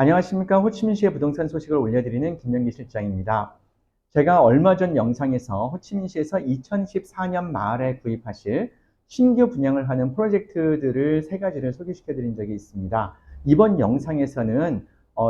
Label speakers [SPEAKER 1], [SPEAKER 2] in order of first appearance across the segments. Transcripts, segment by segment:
[SPEAKER 1] 안녕하십니까. 호치민시의 부동산 소식을 올려드리는 김영기 실장입니다. 제가 얼마 전 영상에서 호치민시에서 2014년 말에 구입하실 신규 분양을 하는 프로젝트들을 세 가지를 소개시켜 드린 적이 있습니다. 이번 영상에서는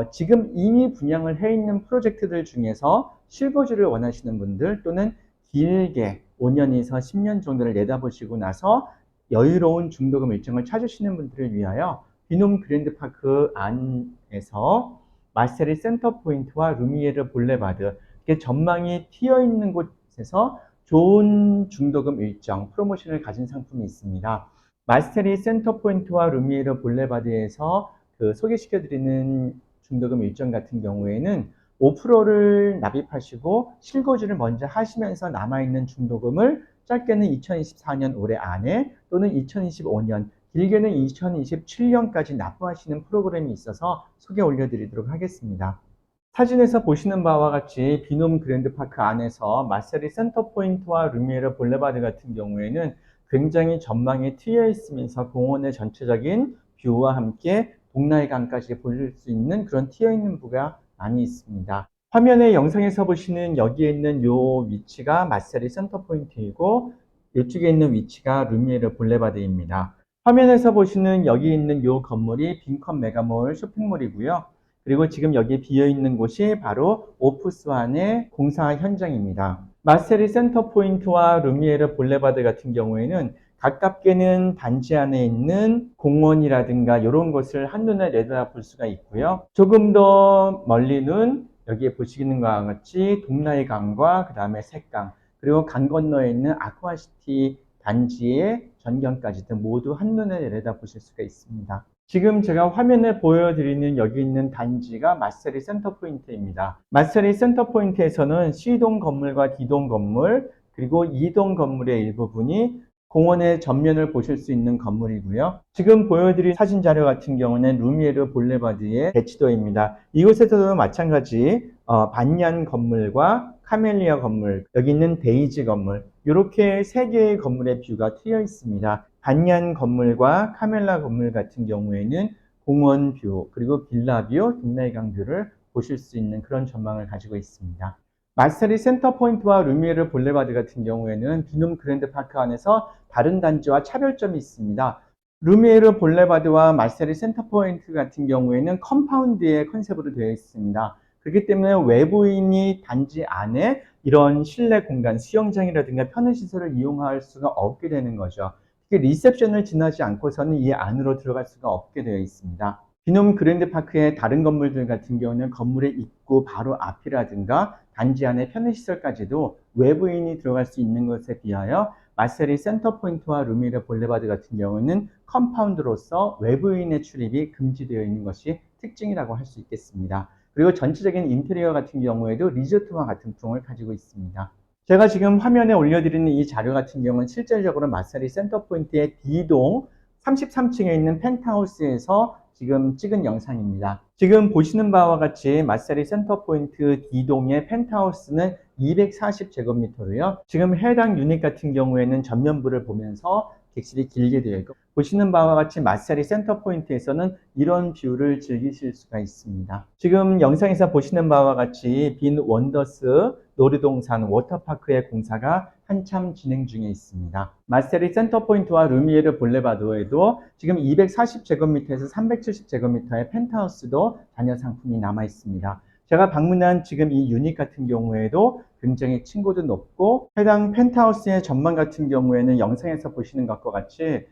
[SPEAKER 1] 지금 이미 분양을 해 있는 프로젝트들 중에서 실거주를 원하시는 분들 또는 길게 5년에서 10년 정도를 내다보시고 나서 여유로운 중도금 일정을 찾으시는 분들을 위하여 비놈 그랜드파크 안에서 마세리 센터포인트와 루미에르 볼레바드, 이렇게 전망이 튀어 있는 곳에서 좋은 중도금 일정 프로모션을 가진 상품이 있습니다. 마세리 센터포인트와 루미에르 볼레바드에서 소개시켜드리는 중도금 일정 같은 경우에는 5%를 납입하시고 실거주를 먼저 하시면서 남아있는 중도금을 짧게는 2024년 올해 안에 또는 2025년 길게는 2027년까지 납부하시는 프로그램이 있어서 소개 올려드리도록 하겠습니다. 사진에서 보시는 바와 같이 비놈 그랜드파크 안에서 마세리 센터포인트와 루미에르 볼레바드 같은 경우에는 굉장히 전망이 트여 있으면서 공원의 전체적인 뷰와 함께 동나의 강까지 볼 수 있는 그런 트여 있는 뷰가 많이 있습니다. 화면의 영상에서 보시는 여기에 있는 요 위치가 마세리 센터포인트이고 이쪽에 있는 위치가 루미에르 볼레바드입니다. 화면에서 보시는 여기 있는 요 건물이 빈컨 메가몰 쇼핑몰이고요. 그리고 지금 여기 비어있는 곳이 바로 오프스완의 공사 현장입니다. 마세리 센터포인트와 루미에르 볼레바드 같은 경우에는 가깝게는 단지 안에 있는 공원이라든가 이런 것을 한눈에 내다볼 수가 있고요. 조금 더 멀리는 여기에 보시는 것과 같이 동나의 강과 그 다음에 색강 그리고 강 건너에 있는 아쿠아시티 단지의 전경까지도 모두 한눈에 내려다보실 수가 있습니다. 지금 제가 화면에 보여드리는 여기 있는 단지가 마세리 센터포인트입니다. 마세리 센터포인트에서는 C동 건물과 D동 건물 그리고 E동 건물의 일부분이 공원의 전면을 보실 수 있는 건물이고요. 지금 보여드린 사진 자료 같은 경우는 루미에르 볼레바드의 대치도입니다. 이곳에서도 마찬가지 반얀 건물과 카멜리아 건물, 여기 있는 데이지 건물 이렇게 세 개의 건물의 뷰가 트여 있습니다. 반얀 건물과 카멜라 건물 같은 경우에는 공원 뷰 그리고 빌라 뷰, 동나이강 뷰를 보실 수 있는 그런 전망을 가지고 있습니다. 마세리 센터포인트와 루미에르 볼레바드 같은 경우에는 비놈 그랜드파크 안에서 다른 단지와 차별점이 있습니다. 루미에르 볼레바드와 마세리 센터포인트 같은 경우에는 컴파운드의 컨셉으로 되어 있습니다. 그렇기 때문에 외부인이 단지 안에 이런 실내 공간, 수영장이라든가 편의시설을 이용할 수가 없게 되는 거죠. 특히 리셉션을 지나지 않고서는 이 안으로 들어갈 수가 없게 되어 있습니다. 비놈 그랜드파크의 다른 건물들 같은 경우는 건물의 입구 바로 앞이라든가 단지 안의 편의시설까지도 외부인이 들어갈 수 있는 것에 비하여 마세리 센터포인트와 루미에르 볼레바드 같은 경우는 컴파운드로서 외부인의 출입이 금지되어 있는 것이 특징이라고 할 수 있겠습니다. 그리고 전체적인 인테리어 같은 경우에도 리조트와 같은 풍을 가지고 있습니다. 제가 지금 화면에 올려드리는 이 자료 같은 경우는 실질적으로 마세리 센터포인트의 D동 33층에 있는 펜트하우스에서 지금 찍은 영상입니다. 지금 보시는 바와 같이 마세리 센터포인트 D동의 펜트하우스는 240제곱미터로요. 지금 해당 유닛 같은 경우에는 전면부를 보면서 객실이 길게 되어 있고 보시는 바와 같이 마세리 센터포인트에서는 이런 뷰를 즐기실 수가 있습니다. 지금 영상에서 보시는 바와 같이 빈 원더스 놀이동산 워터파크의 공사가 한참 진행 중에 있습니다. 마세리 센터포인트와 루미에르 볼레바드에도 지금 240제곱미터에서 370제곱미터의 펜트하우스도 잔여 상품이 남아 있습니다. 제가 방문한 지금 이 유닛 같은 경우에도 굉장히 층고도 높고 해당 펜트하우스의 전망 같은 경우에는 영상에서 보시는 것과 같이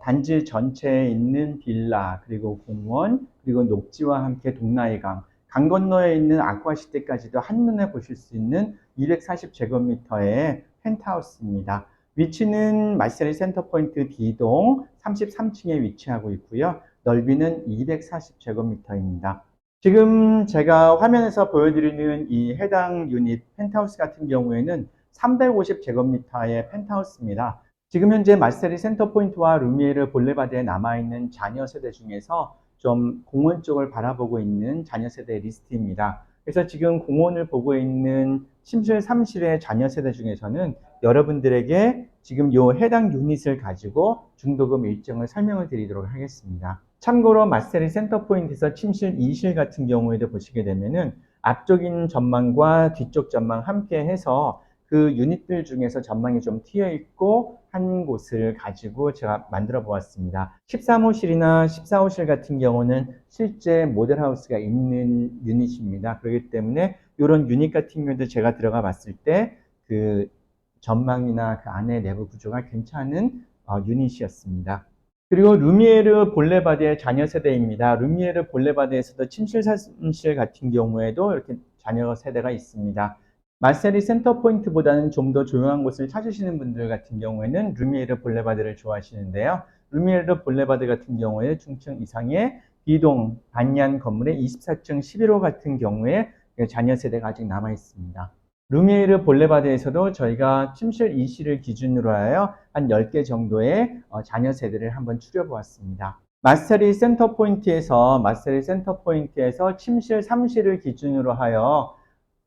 [SPEAKER 1] 단지 전체에 있는 빌라 그리고 공원 그리고 녹지와 함께 동나의 강 건너에 있는 아쿠아시티까지도 한눈에 보실 수 있는 240제곱미터의 펜트하우스입니다. 위치는 마세리 센터포인트 D동 33층에 위치하고 있고요. 넓이는 240제곱미터입니다. 지금 제가 화면에서 보여드리는 이 해당 유닛 펜트하우스 같은 경우에는 350제곱미터의 펜트하우스입니다. 지금 현재 마세리 센터포인트와 루미에르 볼레바드에 남아있는 자녀 세대 중에서 좀 공원 쪽을 바라보고 있는 자녀 세대 리스트입니다. 그래서 지금 공원을 보고 있는 침실 3실의 자녀 세대 중에서는 여러분들에게 지금 요 해당 유닛을 가지고 중도금 일정을 설명을 드리도록 하겠습니다. 참고로 마세리 센터포인트에서 침실 2실 같은 경우에도 보시게 되면은 앞쪽인 전망과 뒤쪽 전망 함께 해서 그 유닛들 중에서 전망이 좀 튀어 있고 한 곳을 가지고 제가 만들어 보았습니다. 13호실이나 14호실 같은 경우는 실제 모델하우스가 있는 유닛입니다. 그렇기 때문에 이런 유닛 같은 경우도 제가 들어가 봤을 때 그 전망이나 그 안에 내부 구조가 괜찮은 유닛이었습니다. 그리고 루미에르 볼레바드의 자녀 세대입니다. 루미에르 볼레바드에서도 침실 사무실 같은 경우에도 이렇게 자녀 세대가 있습니다. 마세리 센터 포인트보다는 좀 더 조용한 곳을 찾으시는 분들 같은 경우에는 루미에르 볼레바드를 좋아하시는데요. 루미에르 볼레바드 같은 경우에 중층 이상의 B동 반얀 건물의 24층 11호 같은 경우에 자녀 세대가 아직 남아 있습니다. 루미에르 볼레바드에서도 저희가 침실 2실을 기준으로 하여 한 10개 정도의 자녀 세대를 한번 추려보았습니다. 마스터리 센터 포인트에서 침실 3실을 기준으로 하여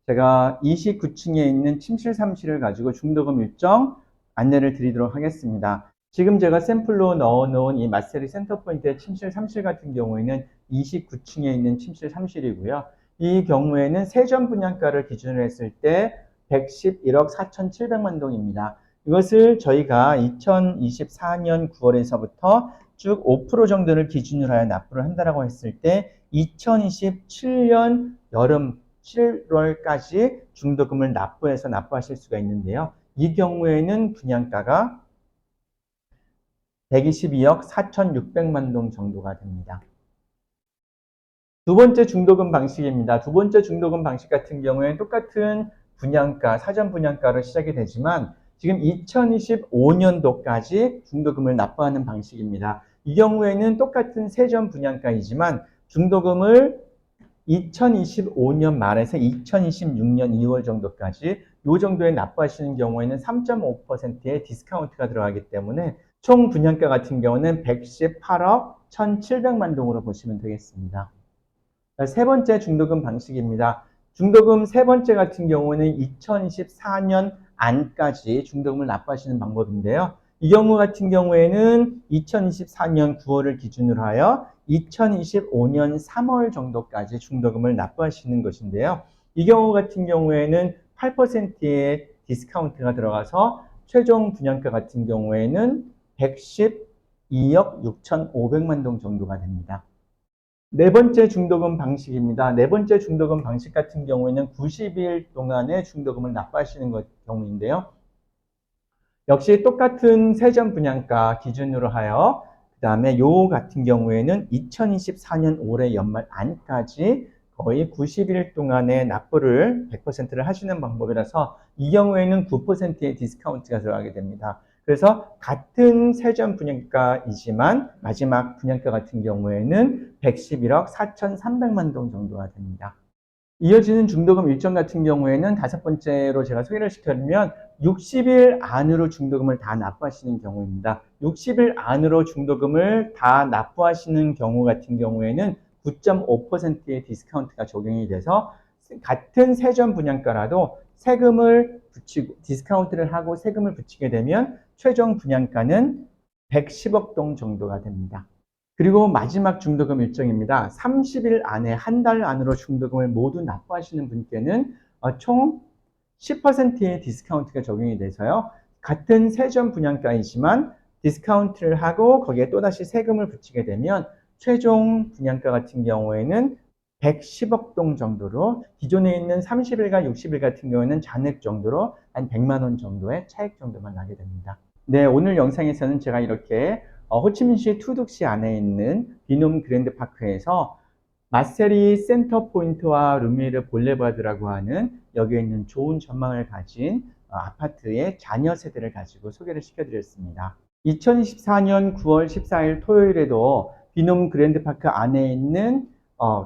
[SPEAKER 1] 제가 29층에 있는 침실 3실을 가지고 중도금 일정 안내를 드리도록 하겠습니다. 지금 제가 샘플로 넣어놓은 이 마스터리 센터 포인트의 침실 3실 같은 경우에는 29층에 있는 침실 3실이고요. 이 경우에는 세전 분양가를 기준으로 했을 때 111억 4,700만 동입니다. 이것을 저희가 2024년 9월에서부터 쭉 5% 정도를 기준으로 하여 납부를 한다고 했을 때 2027년 여름 7월까지 중도금을 납부하실 수가 있는데요. 이 경우에는 분양가가 122억 4,600만 동 정도가 됩니다. 두 번째 중도금 방식입니다. 두 번째 중도금 방식 같은 경우에는 똑같은 분양가, 사전 분양가로 시작이 되지만 지금 2025년도까지 중도금을 납부하는 방식입니다. 이 경우에는 똑같은 세전 분양가이지만 중도금을 2025년 말에서 2026년 2월 정도까지 이 정도에 납부하시는 경우에는 3.5%의 디스카운트가 들어가기 때문에 총 분양가 같은 경우는 118억 1,700만 동으로 보시면 되겠습니다. 세 번째 중도금 방식입니다. 중도금 세 번째 같은 경우는 2024년 안까지 중도금을 납부하시는 방법인데요. 이 경우 같은 경우에는 2024년 9월을 기준으로 하여 2025년 3월 정도까지 중도금을 납부하시는 것인데요. 이 경우 같은 경우에는 8%의 디스카운트가 들어가서 최종 분양가 같은 경우에는 112억 6,500만 동 정도가 됩니다. 네 번째 중도금 방식입니다. 네 번째 중도금 방식 같은 경우에는 90일 동안의 중도금을 납부하시는 경우인데요. 역시 똑같은 세전 분양가 기준으로 하여 그 다음에 요 같은 경우에는 2024년 올해 연말 안까지 거의 90일 동안의 납부를 100%를 하시는 방법이라서 이 경우에는 9%의 디스카운트가 들어가게 됩니다. 그래서 같은 세전 분양가이지만 마지막 분양가 같은 경우에는 111억 4,300만 동 정도가 됩니다. 이어지는 중도금 일정 같은 경우에는 다섯 번째로 제가 소개를 시켜드리면 60일 안으로 중도금을 다 납부하시는 경우입니다. 60일 안으로 중도금을 다 납부하시는 경우 같은 경우에는 9.5%의 디스카운트가 적용이 돼서 같은 세전 분양가라도 세금을 붙이고 디스카운트를 하고 세금을 붙이게 되면 최종 분양가는 110억 동 정도가 됩니다. 그리고 마지막 중도금 일정입니다. 30일 안에 한 달 안으로 중도금을 모두 납부하시는 분께는 총 10%의 디스카운트가 적용이 돼서요. 같은 세전 분양가이지만 디스카운트를 하고 거기에 또다시 세금을 붙이게 되면 최종 분양가 같은 경우에는 110억 동 정도로 기존에 있는 30일과 60일 같은 경우에는 잔액 정도로 한 100만 원 정도의 차익 정도만 나게 됩니다. 네, 오늘 영상에서는 제가 이렇게 호치민시 투둑시 안에 있는 비놈 그랜드파크에서 마세리 센터 포인트와 루미에르 볼레바드라고 하는 여기에 있는 좋은 전망을 가진 아파트의 자녀 세대를 가지고 소개를 시켜드렸습니다. 2024년 9월 14일 토요일에도 비놈 그랜드파크 안에 있는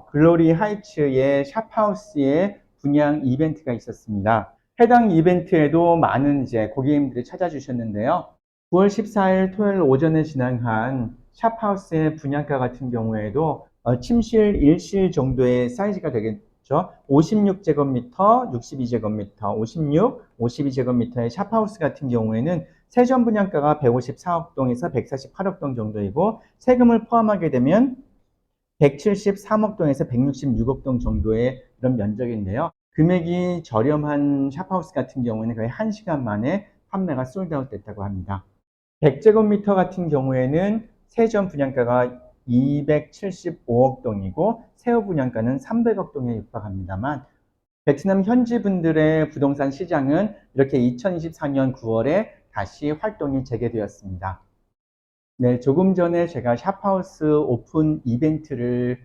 [SPEAKER 1] 글로리 하이츠의 샵하우스의 분양 이벤트가 있었습니다. 해당 이벤트에도 많은 고객님들이 찾아주셨는데요. 9월 14일 토요일 오전에 진행한 샵하우스의 분양가 같은 경우에도 침실 1실 정도의 사이즈가 되겠죠. 56제곱미터, 62제곱미터, 56, 52제곱미터의 샵하우스 같은 경우에는 세전 분양가가 154억 동에서 148억 동 정도이고 세금을 포함하게 되면 173억 동에서 166억 동 정도의 그런 면적인데요. 금액이 저렴한 샵하우스 같은 경우에는 거의 1시간 만에 판매가 솔드아웃 됐다고 합니다. 100제곱미터 같은 경우에는 세전 분양가가 275억 동이고 세후 분양가는 300억 동에 육박합니다만 베트남 현지 분들의 부동산 시장은 이렇게 2024년 9월에 다시 활동이 재개되었습니다. 네, 조금 전에 제가 샵하우스 오픈 이벤트를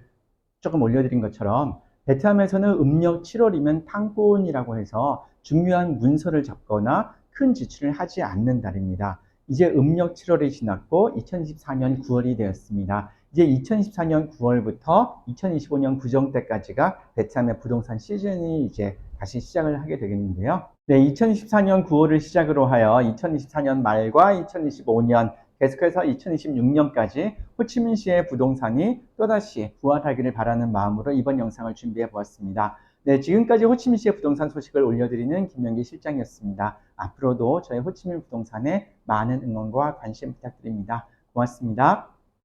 [SPEAKER 1] 조금 올려드린 것처럼 베트남에서는 음력 7월이면 탕꾼이라고 해서 중요한 문서를 잡거나 큰 지출을 하지 않는 달입니다. 이제 음력 7월이 지났고 2024년 9월이 되었습니다. 이제 2024년 9월부터 2025년 구정 때까지가 베트남의 부동산 시즌이 이제 다시 시작을 하게 되겠는데요. 네, 2024년 9월을 시작으로 하여 2024년 말과 2025년 계속해서 2026년까지 호치민시의 부동산이 또다시 부활하기를 바라는 마음으로 이번 영상을 준비해 보았습니다. 네, 지금까지 호치민시의 부동산 소식을 올려드리는 김영기 실장이었습니다. 앞으로도 저희 호치민 부동산에 많은 응원과 관심 부탁드립니다. 고맙습니다.